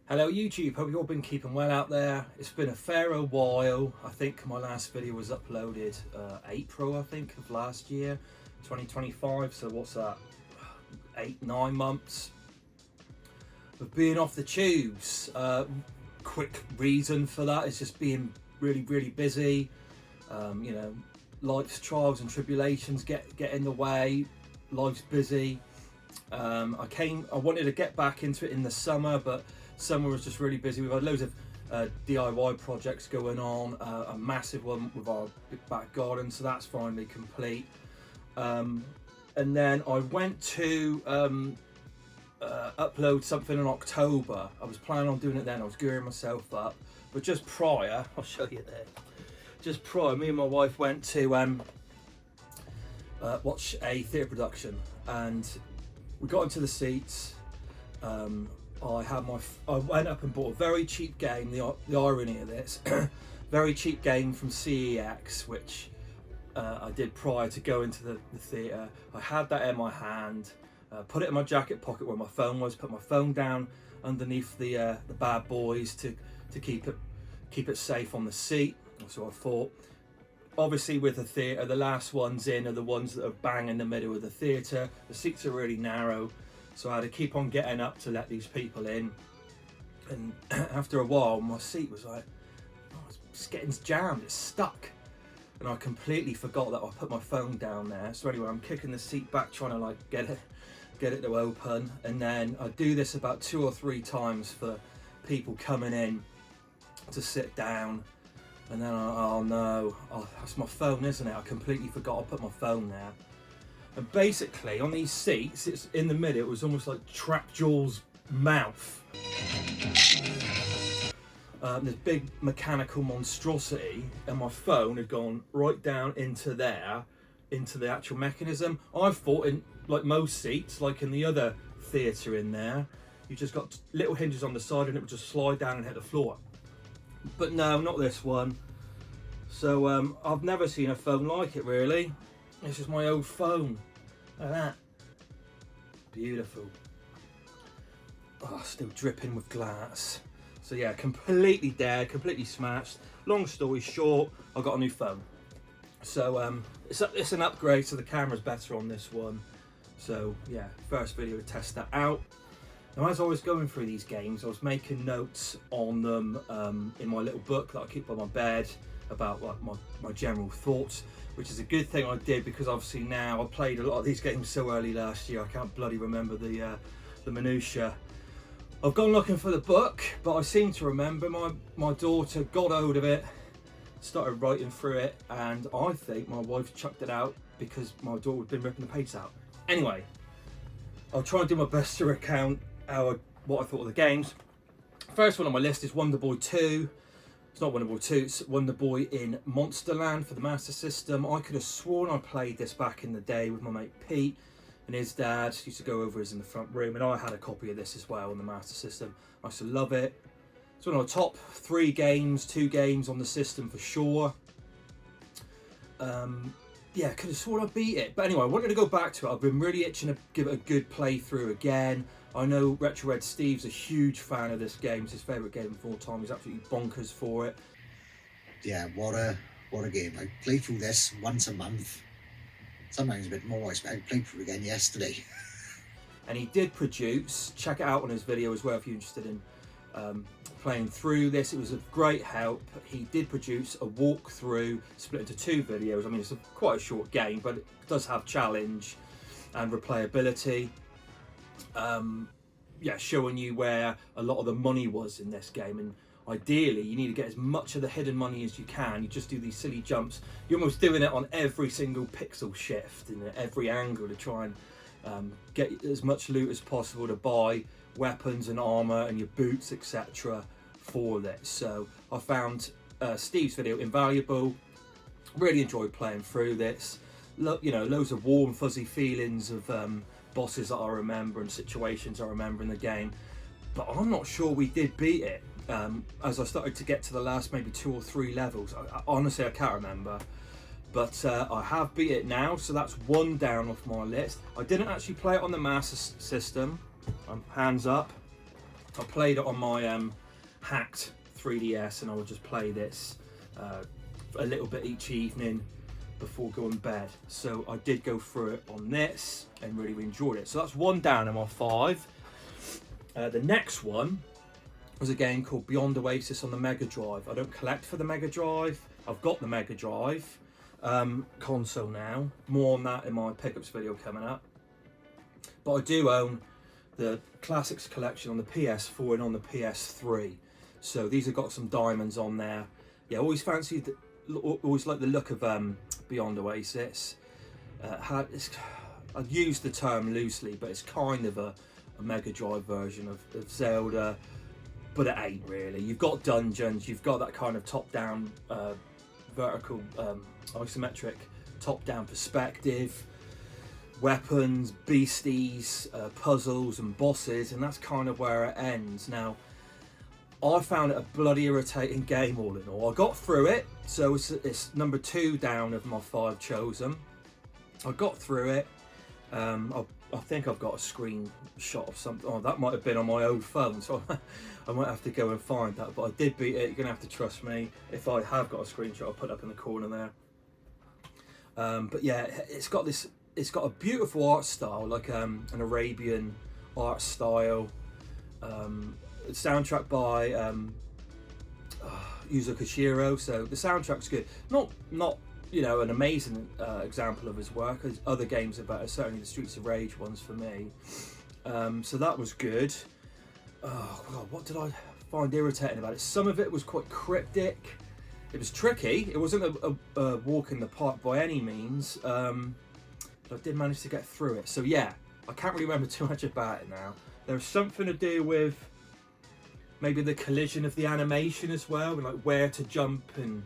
Hello YouTube, hope you've all been keeping well out there. It's been a fair old while. I think my last video was uploaded April, I think, of last year, 2025. So what's that, 8-9 months of being off the tubes. Quick reason for that is just being really busy. You know, life's trials and tribulations get in the way. Life's busy. I wanted to get back into it in the summer, but summer was just really busy. We've had loads of DIY projects going on, a massive one with our big back garden, so that's finally complete. And then I went to upload something in October. I was planning on doing it then, I was gearing myself up, but just prior, I'll show you there, just prior, me and my wife went to watch a theatre production, and we got into the seats. I went up and bought a very cheap game. The irony of this, very cheap game from CEX, which I did prior to going to the theatre. I had that in my hand, put it in my jacket pocket where my phone was. Put my phone down underneath the bad boys to keep it safe on the seat. So I thought, obviously with the theatre, the last ones in are the ones that are bang in the middle of the theatre. The seats are really narrow, so I had to keep on getting up to let these people in. And after a while, my seat was like, oh, it's getting jammed, it's stuck. And I completely forgot that I put my phone down there. So anyway, I'm kicking the seat back, trying to like get it to open. And then I do this about 2 or 3 times for people coming in to sit down. And then oh no, that's my phone, isn't it? I completely forgot I put my phone there. And basically on these seats, it's in the middle, it was almost like Trapjaw's mouth. This big mechanical monstrosity, and my phone had gone right down into there, into the actual mechanism. I thought, in like most seats, like in the other theatre in there, you just got little hinges on the side and it would just slide down and hit the floor. But no, not this one. So I've never seen a phone like it, really. This is my old phone. Look at that. Beautiful. Oh, still dripping with glass. So yeah, completely dead, completely smashed. Long story short, I got a new phone. So it's an upgrade, so the camera's better on this one. So yeah, first video to test that out. Now, as I was going through these games, I was making notes on them in my little book that I keep by my bed about like my general thoughts, which is a good thing I did, because obviously now I played a lot of these games so early last year, I can't bloody remember the minutiae. I've gone looking for the book, but I seem to remember my daughter got hold of it, started writing through it, and I think my wife chucked it out because my daughter had been ripping the pages out. Anyway, I'll try and do my best to recount what I thought of the games. First one on my list is Wonder Boy 2. It's not Wonder Boy 2, it's Wonder Boy in Monsterland for the Master System. I could have sworn I played this back in the day with my mate Pete, and his dad used to go over us in the front room, and I had a copy of this as well on the Master System. I used to love it. It's one of the top 3 games, 2 games on the system for sure. Yeah, could have sworn I beat it. But anyway, I wanted to go back to it. I've been really itching to give it a good playthrough again. I know Retro Red Steve's a huge fan of this game. It's his favourite game of all time. He's absolutely bonkers for it. Yeah, what a game. I play through this once a month. Sometimes a bit more. I played through it again yesterday. And he did produce, check it out on his video as well if you're interested in playing through this. It was a great help. He did produce a walkthrough split into 2 videos. I mean, it's quite a short game, but it does have challenge and replayability. Yeah, showing you where a lot of the money was in this game, and ideally you need to get as much of the hidden money as you can. You just do these silly jumps. You're almost doing it on every single pixel shift and every angle to try and get as much loot as possible to buy weapons and armor and your boots, etc. for this. So I found Steve's video invaluable. Really enjoyed playing through this. You know, loads of warm fuzzy feelings of bosses that I remember and situations I remember in the game, but I'm not sure we did beat it. As I started to get to the last maybe 2 or 3 levels, honestly I can't remember, but I have beat it now, so that's 1 down off my list. I didn't actually play it on the Master System, hands up. I played it on my hacked 3DS, and I would just play this a little bit each evening before going to bed. So I did go through it on this and really enjoyed it. So that's 1 down in my 5. The next one was a game called Beyond Oasis on the Mega Drive. I don't collect for the Mega Drive. I've got the Mega Drive console now. More on that in my pickups video coming up. But I do own the Classics collection on the PS4 and on the PS3. So these have got some diamonds on there. Yeah, always fancied, always like the look of Beyond Oasis. I'd use the term loosely, but it's kind of a Mega Drive version of Zelda, but it ain't really. You've got dungeons, you've got that kind of top-down, vertical, isometric, top-down perspective, weapons, beasties, puzzles and bosses, and that's kind of where it ends. Now, I found it a bloody irritating game all in all. I got through it, so it's number 2 down of my 5 chosen. I got through it. I think I've got a screenshot of something. Oh, that might have been on my old phone, so I might have to go and find that. But I did beat it. You're gonna have to trust me. If I have got a screenshot, I'll put it up in the corner there. But yeah, it's got a beautiful art style, like an Arabian art style. Soundtrack by Yuzo Koshiro, so the soundtrack's good. Not you know, an amazing example of his work, as other games are better, certainly the Streets of Rage ones for me. So that was good. Oh God, what did I find irritating about it? Some of it was quite cryptic. It was tricky. It wasn't a walk in the park by any means, but I did manage to get through it. So yeah, I can't really remember too much about it now. There was something to do with maybe the collision of the animation as well, and like where to jump and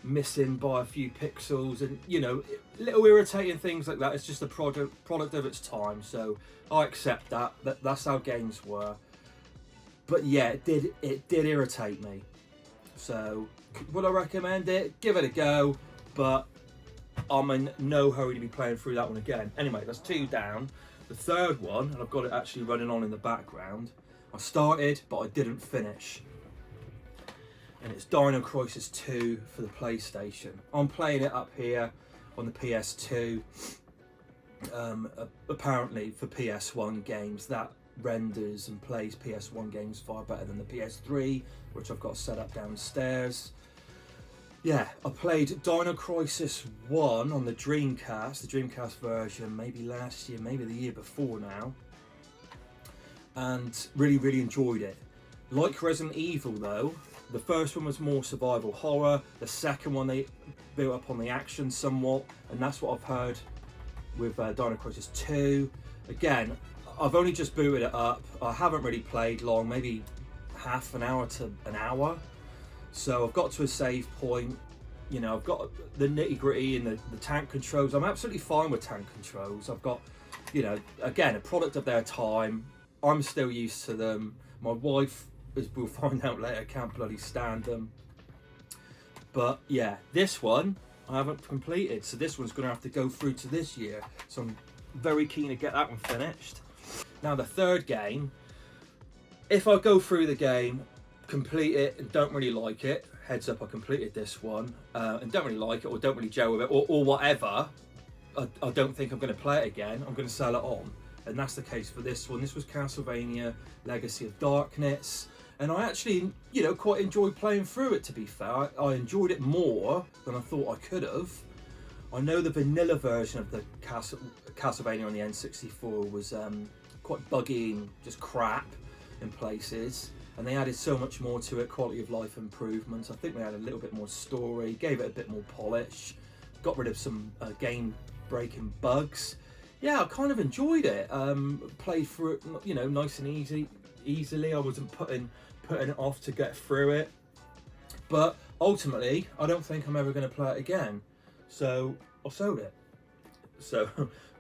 missing by a few pixels, and you know, little irritating things like that. It's just a product of its time, so I accept that. That's how games were. But yeah, it did irritate me. So would I recommend it? Give it a go, but I'm in no hurry to be playing through that one again. Anyway, that's 2 down. The third one, and I've got it actually running on in the background, I started but I didn't finish, and it's Dino Crisis 2 for the PlayStation. I'm playing it up here on the PS2. Apparently for PS1 games, that renders and plays PS1 games far better than the PS3, which I've got set up downstairs. Yeah, I played Dino Crisis 1 on the Dreamcast version, maybe last year, maybe the year before now, and really enjoyed it. Like Resident Evil though, the first one was more survival horror, the second one they built up on the action somewhat, and that's what I've heard with Dino Crisis 2. Again, I've only just booted it up, I haven't really played long, maybe half an hour to an hour. So I've got to a save point, you know, I've got the nitty gritty and the tank controls. I'm absolutely fine with tank controls. I've got, you know, again, a product of their time. I'm still used to them. My wife, as we'll find out later, can't bloody stand them. But yeah, this one I haven't completed. So this one's going to have to go through to this year. So I'm very keen to get that one finished. Now the third game, if I go through the game, complete it and don't really like it, heads up, I completed this one and don't really like it or don't really gel with it or whatever, I don't think I'm going to play it again, I'm going to sell it on. And that's the case for this one. This was Castlevania Legacy of Darkness, and I actually, you know, quite enjoyed playing through it, to be fair. I enjoyed it more than I thought I could have. I know the vanilla version of the Castlevania on the N64 was quite buggy and just crap in places, and they added so much more to it, quality of life improvements. I think they had a little bit more story, gave it a bit more polish, got rid of some game breaking bugs. Yeah, I kind of enjoyed it. Played through it, you know, nice and easily. I wasn't putting it off to get through it, but ultimately I don't think I'm ever going to play it again, so I sold it. So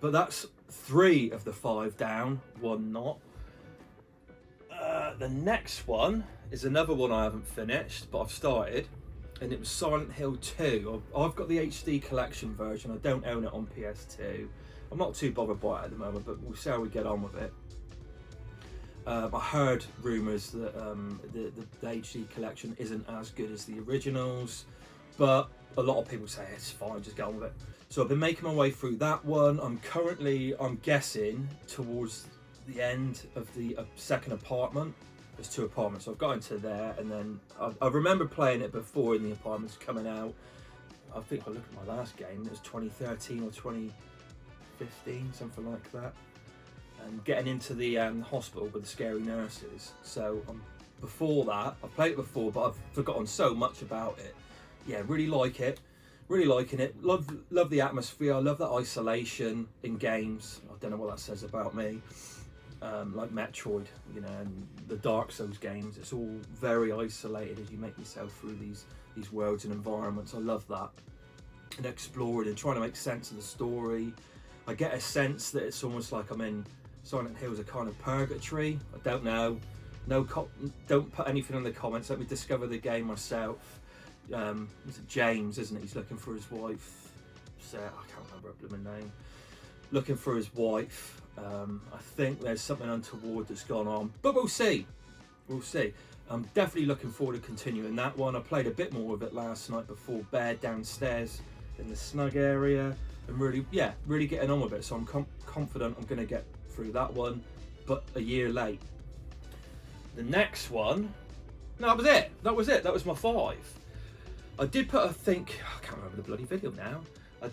but that's 3 of the 5 down, 1 not. The next one is another one I haven't finished, but I've started, and it was Silent Hill 2. I've got the HD collection version. I don't own it on PS2. I'm not too bothered by it at the moment, but we'll see how we get on with it. I heard rumours that the HD collection isn't as good as the originals, but a lot of people say it's fine, just get on with it. So I've been making my way through that one. I'm guessing, towards the end of the second apartment. There's 2 apartments, so I've got into there, and then I remember playing it before in the apartments coming out. I think I looked at my last game, it was 2013 or 2015, something like that. And getting into the hospital with the scary nurses. So before that, I've played it before, but I've forgotten so much about it. Yeah, really like it. Really liking it. Love the atmosphere. I love that isolation in games. I don't know what that says about me. Like Metroid, you know, and the Dark Souls games. It's all very isolated as you make yourself through these worlds and environments. I love that. And exploring and trying to make sense of the story. I get a sense that it's almost like I'm in Silent Hill's a kind of purgatory. I don't know. Don't put anything in the comments. Let me discover the game myself. It's James, isn't it? He's looking for his wife. Sarah, I can't remember her blooming name. Looking for his wife. I think there's something untoward that's gone on, but we'll see. We'll see. I'm definitely looking forward to continuing that one. I played a bit more of it last night before bed downstairs in the snug area, and really getting on with it. So I'm confident I'm going to get through that one, but a year late. The next one, no, that was it. That was my 5. I did put, I can't remember the bloody video now. I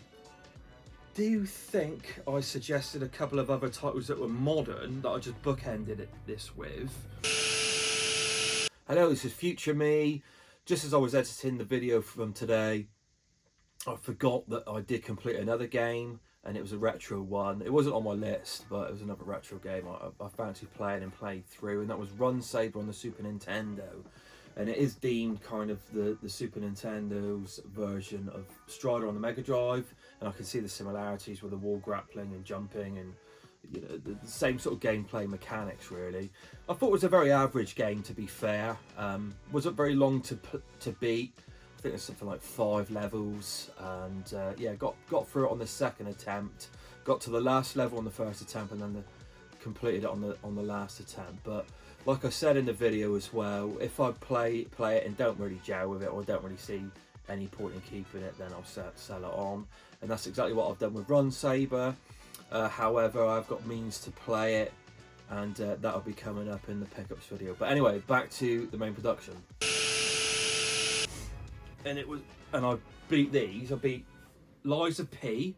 do think I suggested a couple of other titles that were modern that I just bookended this with. Hello, this is Future Me. Just as I was editing the video from today, I forgot that I did complete another game, and it was a retro one. It wasn't on my list, but it was another retro game I fancied playing and played through, and that was Run Saber on the Super Nintendo. And it is deemed kind of the Super Nintendo's version of Strider on the Mega Drive, and I can see the similarities with the wall grappling and jumping and, you know, the same sort of gameplay mechanics really. I thought it was a very average game, to be fair. Wasn't very long to beat. I think there's something like 5 levels, and yeah, got through it on the second attempt. Got to the last level on the first attempt, and then completed it on the last attempt. But like I said in the video as well, if I play it and don't really gel with it, or don't really see any point in keeping it, then I'll sell it on. And that's exactly what I've done with Run Saber. However, I've got means to play it, and that'll be coming up in the pickups video. But anyway, back to the main production. And I beat these. I beat Liza P,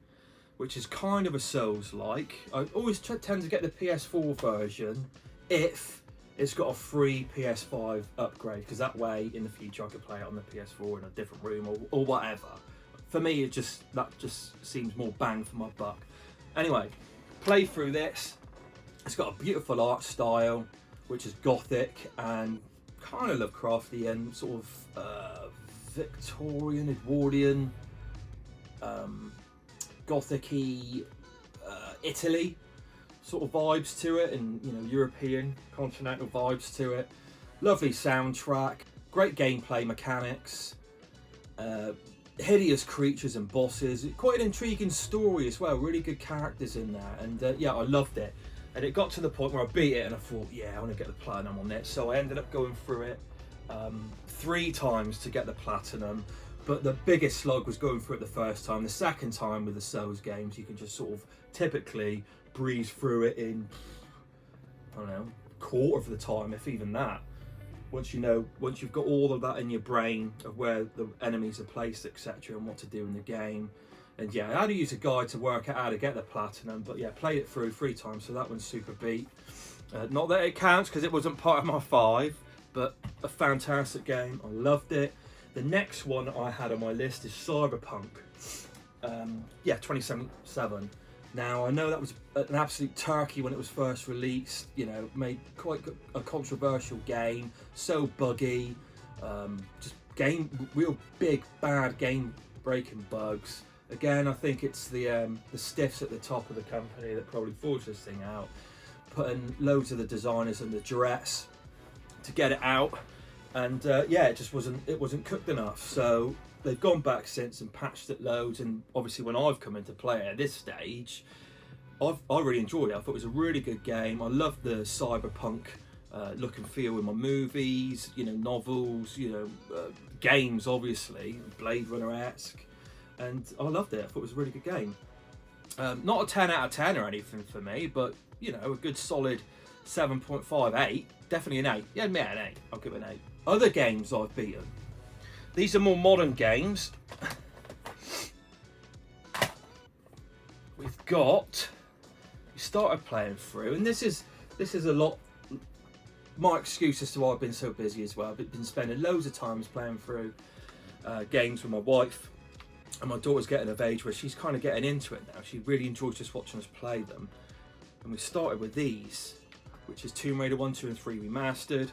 which is kind of a Souls-like. I always tend to get the PS4 version if it's got a free PS5 upgrade, because that way in the future I could play it on the PS4 in a different room or whatever. For me, that just seems more bang for my buck. Anyway, play through this. It's got a beautiful art style, which is gothic and kind of Lovecraftian, sort of Victorian, Edwardian, gothic-y Italy sort of vibes to it, and, you know, European continental vibes to it. Lovely soundtrack, great gameplay mechanics, hideous creatures and bosses, quite an intriguing story as well, really good characters in there, and yeah, I loved it. And it got to the point where I beat it and I thought, yeah, I want to get the platinum on it, so I ended up going through it 3 times to get the platinum. But the biggest slog was going through it the first time. The second time with the Souls games, you can just sort of typically breeze through it in, I don't know, quarter of the time, if even that. Once you've got all of that in your brain of where the enemies are placed, etc., and what to do in the game. And yeah, I had to use a guide to work out how to get the platinum, but yeah, played it through 3 times, so that one's super beat. Not that it counts because it wasn't part of my 5, but a fantastic game. I loved it. The next one I had on my list is Cyberpunk. 2077. Now, I know that was an absolute turkey when it was first released, you know, made quite a controversial game, so buggy, just real big, bad game-breaking bugs. Again, I think it's the stiffs at the top of the company that probably forged this thing out, putting loads of the designers under duress to get it out, and yeah, it wasn't cooked enough. So they've gone back since and patched it loads, and obviously when I've come into play it at this stage, I really enjoyed it. I thought it was a really good game. I loved the cyberpunk look and feel in my movies, you know, novels, you know, games, obviously, Blade Runner-esque, and I loved it. I thought it was a really good game. Not a 10 out of 10 or anything for me, but, you know, a good solid 7.5, 8. Definitely an 8. Yeah, an 8. I'll give it an 8. Other games I've beaten. These are more modern games. We started playing through, and this is a lot. My excuse as to why I've been so busy as well. I've been spending loads of times playing through games with my wife, and my daughter's getting of age where she's kind of getting into it now. She really enjoys just watching us play them. And we started with these, which is Tomb Raider 1, 2 and 3 remastered.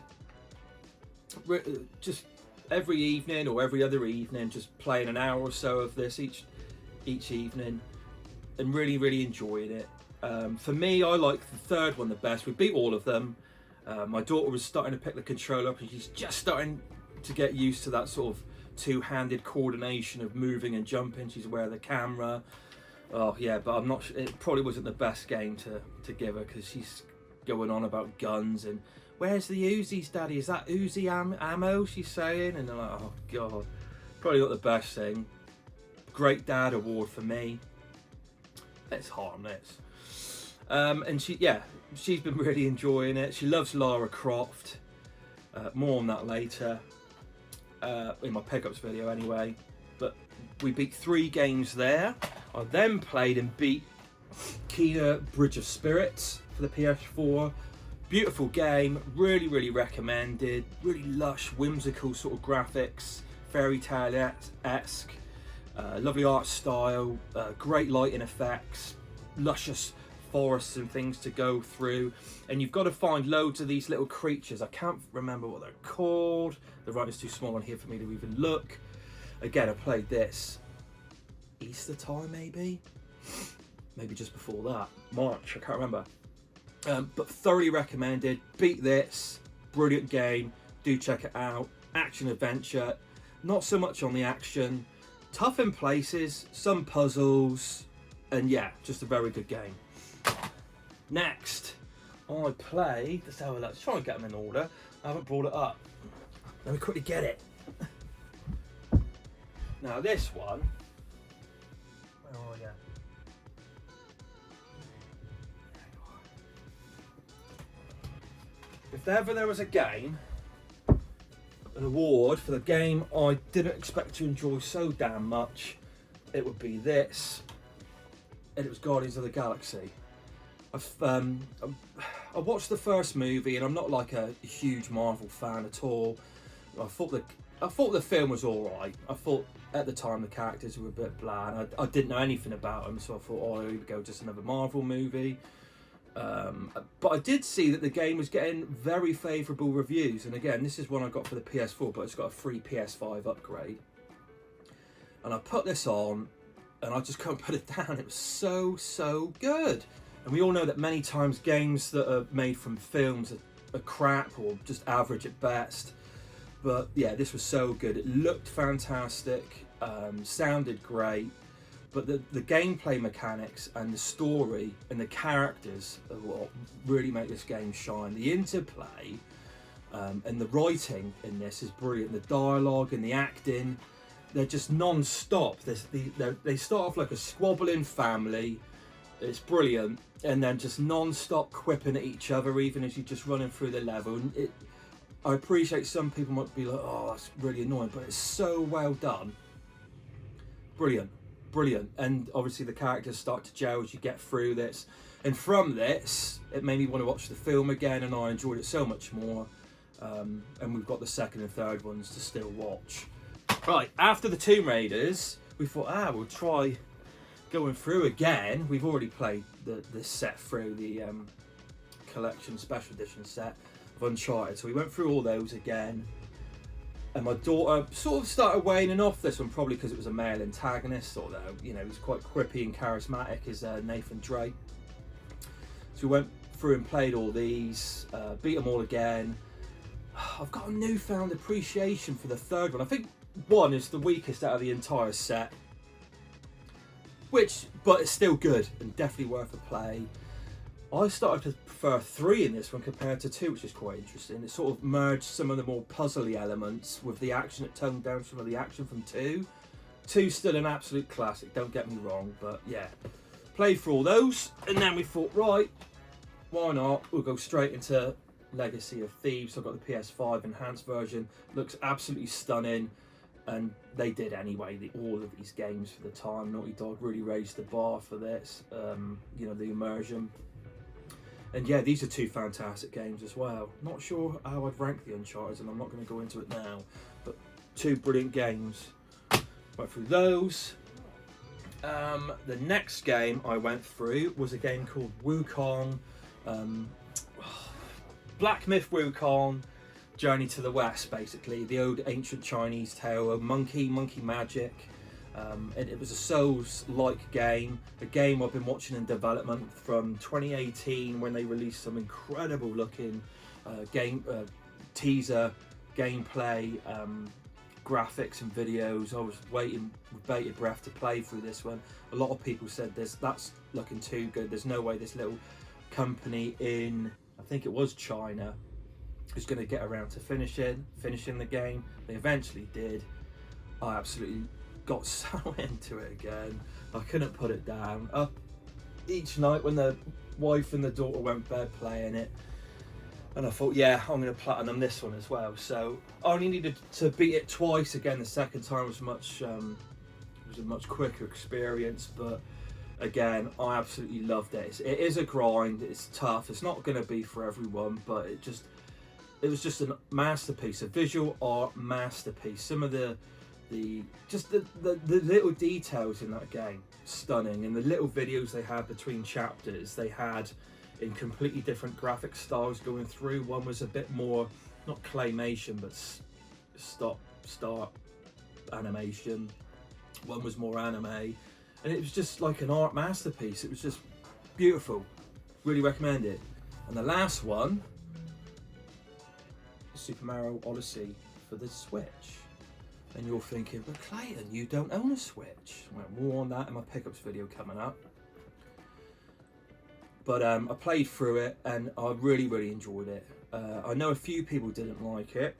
Just every evening or every other evening, just playing an hour or so of this each evening, and really enjoying it. For me, I like the third one the best. We beat all of them. My daughter was starting to pick the controller up, and she's just starting to get used to that sort of two-handed coordination of moving and jumping. She's aware of the camera. Oh yeah, but I'm not. It probably wasn't the best game to give her, because she's going on about guns and where's the Uzis, Daddy? Is that Uzi ammo? She's saying, and I'm like, oh god, probably not the best thing. Great Dad award for me. It's harmless. And she's been really enjoying it. She loves Lara Croft. More on that later in my pickups video anyway. But we beat 3 games there. I then played and beat Kena Bridge of Spirits for the PS4. Beautiful game, really recommended. Really lush, whimsical sort of graphics, fairy tale-esque. Lovely art style, great lighting effects, luscious forests and things to go through, and you've got to find loads of these little creatures. I can't remember what they're called. The writing's too small on here for me to even look. Again, I played this Easter time, maybe just before that, March, I can't remember. But thoroughly recommended. Beat this, brilliant game. Do check it out. Action adventure, not so much on the action. Tough in places, some puzzles, and yeah, just a very good game. Next, I played, let's try and get them in order. I haven't brought it up. Let me quickly get it. Now this one, oh yeah. If ever there was a game, an award for the game I didn't expect to enjoy so damn much, it would be this, and it was Guardians of the Galaxy. I watched the first movie, and I'm not like a huge Marvel fan at all. I thought the film was all right. I thought at the time the characters were a bit bland. I didn't know anything about them, so I thought, oh, here we go, just another Marvel movie. But I did see that the game was getting very favourable reviews, and again, this is one I got for the PS4, but it's got a free PS5 upgrade. And I put this on, and I just couldn't put it down. It was so good. And we all know that many times games that are made from films are crap or just average at best. But yeah, this was so good. It looked fantastic, sounded great. But the gameplay mechanics and the story and the characters are what really make this game shine. The interplay and the writing in this is brilliant. The dialogue and the acting, they're just non-stop. They start off like a squabbling family. It's brilliant. And then just non-stop quipping at each other, even as you're just running through the level. And I appreciate some people might be like, oh, that's really annoying, but it's so well done. Brilliant. And obviously the characters start to gel as you get through this. And from this, it made me want to watch the film again, and I enjoyed it so much more. And we've got the second and third ones to still watch. Right, after the Tomb Raiders, we thought, we'll try going through again. We've already played the set through, the collection special edition set of Uncharted, so we went through all those again. And my daughter sort of started waning off this one, probably because it was a male antagonist, although, you know, he's quite quippy and charismatic, is Nathan Drake. So we went through and played all these, beat them all again. I've got a newfound appreciation for the third one. I think one is the weakest out of the entire set, but it's still good and definitely worth a play. I started to prefer 3 in this one compared to 2, which is quite interesting. It sort of merged some of the more puzzly elements with the action. It toned down some of the action from 2. 2's still an absolute classic, don't get me wrong, but yeah. Played for all those, and then we thought, right, why not? We'll go straight into Legacy of Thieves. I've got the PS5 enhanced version. Looks absolutely stunning, and they did anyway. All of these games for the time. Naughty Dog really raised the bar for this. You know, the immersion. And yeah, these are 2 fantastic games as well. Not sure how I'd rank the Uncharted, and I'm not going to go into it now. But 2 brilliant games. Went through those. The next game I went through was a game called Wukong. Black Myth Wukong, Journey to the West, basically. The old ancient Chinese tale of monkey magic. And it was a Souls-like game, a game I've been watching in development from 2018 when they released some incredible looking teaser, gameplay, graphics and videos. I was waiting with bated breath to play through this one. A lot of people said that's looking too good. There's no way this little company in, I think it was China, is going to get around to finishing the game. They eventually did. I absolutely got so into it again. I couldn't put it down. Up each night when the wife and the daughter went to bed playing it, and I thought, yeah, I'm going to platinum this one as well. So I only needed to beat it twice. Again, the second time was a much quicker experience, but again, I absolutely loved it. It is a grind. It's tough. It's not going to be for everyone, but it was just a masterpiece, a visual art masterpiece. Some of the little details in that game, stunning. And the little videos they had between chapters, they had in completely different graphic styles going through. One was a bit more, not claymation, but start animation. One was more anime, and it was just like an art masterpiece. It was just beautiful. Really recommend it. And the last one, Super Mario Odyssey for the Switch. And you're thinking, but Clayton, you don't own a Switch. Well, more on that in my pickups video coming up. But I played through it and I really enjoyed it. I know a few people didn't like it,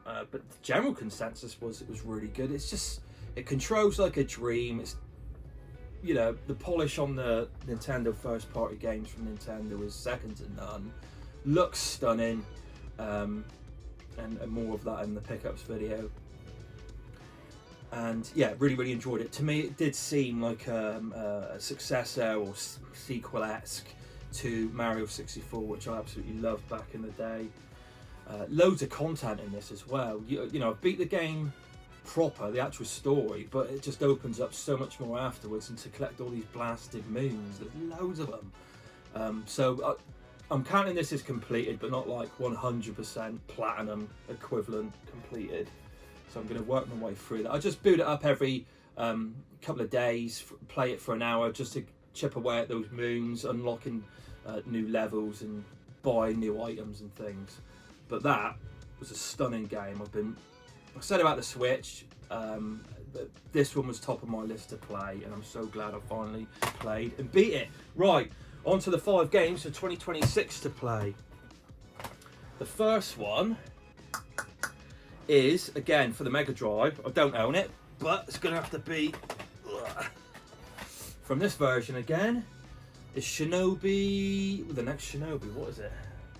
but the general consensus was it was really good. It's just, it controls like a dream. It's, you know, the polish on the Nintendo first party games from Nintendo is second to none. Looks stunning, and more of that in the pickups video. And yeah, really enjoyed it. To me, it did seem like a successor or sequel-esque to Mario 64, which I absolutely loved back in the day. Loads of content in this as well. You know, I've beat the game proper, the actual story, but it just opens up so much more afterwards, and to collect all these blasted moons, there's loads of them. So I'm counting this as completed, but not like 100% platinum equivalent completed. So I'm going to work my way through that. I just boot it up every couple of days, play it for an hour just to chip away at those moons, unlocking new levels and buy new items and things. But that was a stunning game. I said about the Switch, this one was top of my list to play, and I'm so glad I finally played and beat it. Right, on to the 5 games for 2026 to play. The first one is, again, for the Mega Drive. I don't own it, but it's going to have to be from this version again. Is Shinobi, the next Shinobi, what is it?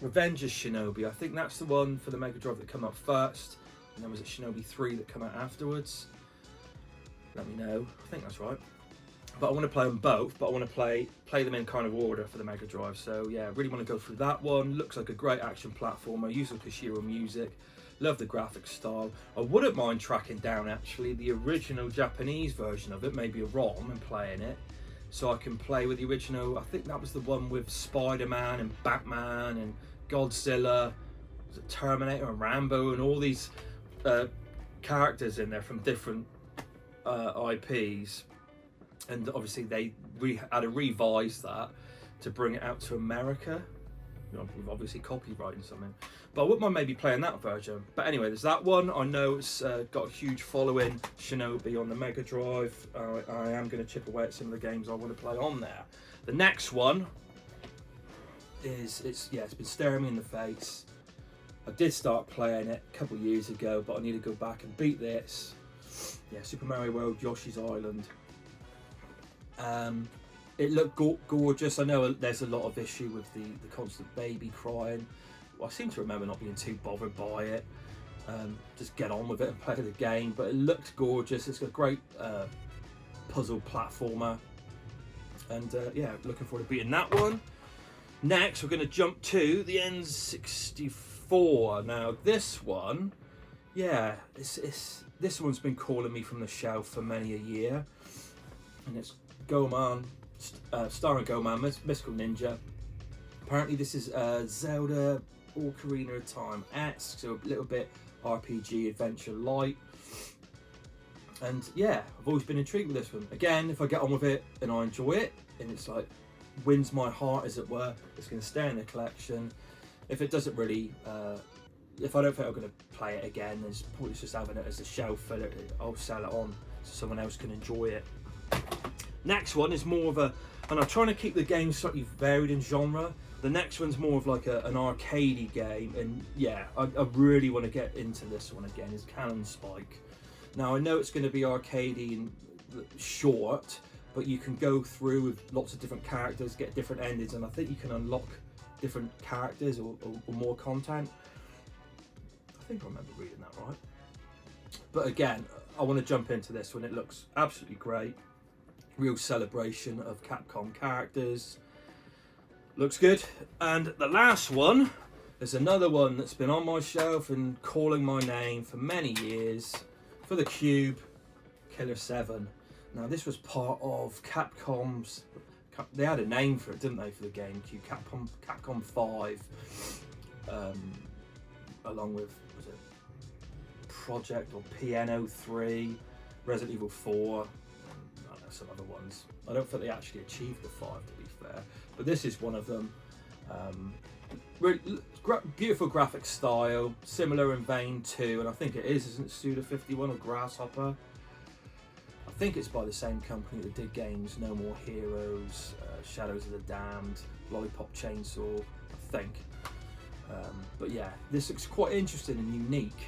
Revenge of Shinobi. I think that's the one for the Mega Drive that came out first, and then was it Shinobi 3 that came out afterwards? Let me know. I think that's right. But I want to play them both, but I want to play them in kind of order for the Mega Drive. So yeah, really want to go through that one. Looks like a great action platformer. Yuzo Koshiro music. Love the graphic style. I wouldn't mind tracking down actually the original Japanese version of it, maybe a ROM, and playing it, so I can play with the original. I think that was the one with Spider-Man and Batman and Godzilla, Terminator and Rambo and all these characters in there from different IPs. And obviously they had to revise that to bring it out to America. You know, with obviously copywriting something. But I wouldn't mind maybe playing that version. But anyway, there's that one. I know it's got a huge following, Shinobi on the Mega Drive. I am going to chip away at some of the games I want to play on there. The next one it's been staring me in the face. I did start playing it a couple of years ago, but I need to go back and beat this. Yeah, Super Mario World Yoshi's Island. It looked gorgeous. I know there's a lot of issue with the constant baby crying. Well, I seem to remember not being too bothered by it. Just get on with it and play the game. But it looked gorgeous. It's a great puzzle platformer. And yeah, looking forward to beating that one. Next, we're going to jump to the N64. Now, this one, yeah, this one's been calling me from the shelf for many a year. And it's Goman, starring Goman, Mystical Ninja. Apparently this is Zelda Ocarina of Time-esque, so a little bit RPG adventure light. And yeah, I've always been intrigued with this one. Again, if I get on with it and I enjoy it, and it's like wins my heart as it were, it's going to stay in the collection. If it doesn't really, if I don't think I'm going to play it again, there's pointless just having it as a shelf filler. I'll sell it on so someone else can enjoy it. Next one is more of a, and I'm trying to keep the game slightly varied in genre. The next one's more of like an arcadey game, and yeah, I really want to get into this one again. Is Cannon Spike. Now I know it's going to be arcadey and short, but you can go through with lots of different characters, get different endings, and I think you can unlock different characters or more content. I think I remember reading that right. But again, I want to jump into this one. It looks absolutely great. Real celebration of Capcom characters. Looks good. And the last one is another one that's been on my shelf and calling my name for many years. For the Cube, Killer 7. Now this was part of Capcom's, they had a name for it, didn't they, for the GameCube, Capcom 5, along with, was it Project or Piano 3, Resident Evil 4, I don't know, some other ones. I don't think they actually achieved the 5, to be fair, but this is one of them. Really beautiful graphic style, similar in vein to, and I think it is, isn't it Suda 51 or Grasshopper? I think it's by the same company that did games No More Heroes, Shadows of the Damned, Lollipop Chainsaw, I think. But yeah, this looks quite interesting and unique.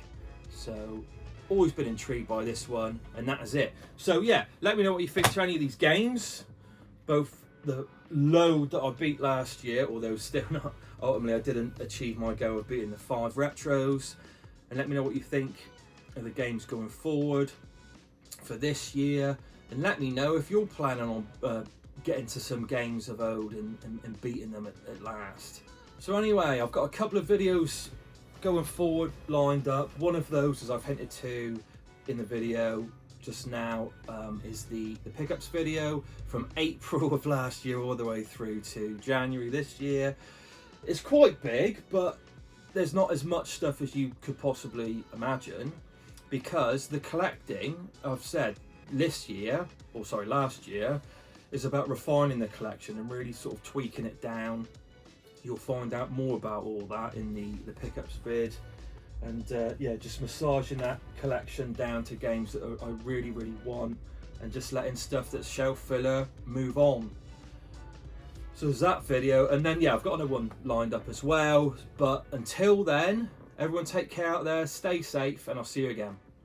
So, always been intrigued by this one, and that is it. So yeah, let me know what you think to any of these games. Both the load that I beat last year, although still not, ultimately I didn't achieve my goal of beating the 5 retros. And let me know what you think of the games going forward for this year, and let me know if you're planning on getting to some games of old and beating them at last. So anyway, I've got a couple of videos going forward lined up. One of those, as I've hinted to in the video just now, is the pickups video from April of last year all the way through to January this year. It's quite big, but there's not as much stuff as you could possibly imagine, because the collecting, I've said last year, is about refining the collection and really sort of tweaking it down. You'll find out more about all that in the pickups vid, and yeah, just massaging that collection down to games that I really, really want, and just letting stuff that's shelf filler move on. So there's that video, and then yeah, I've got another one lined up as well. But until then, everyone take care out there, stay safe, and I'll see you again.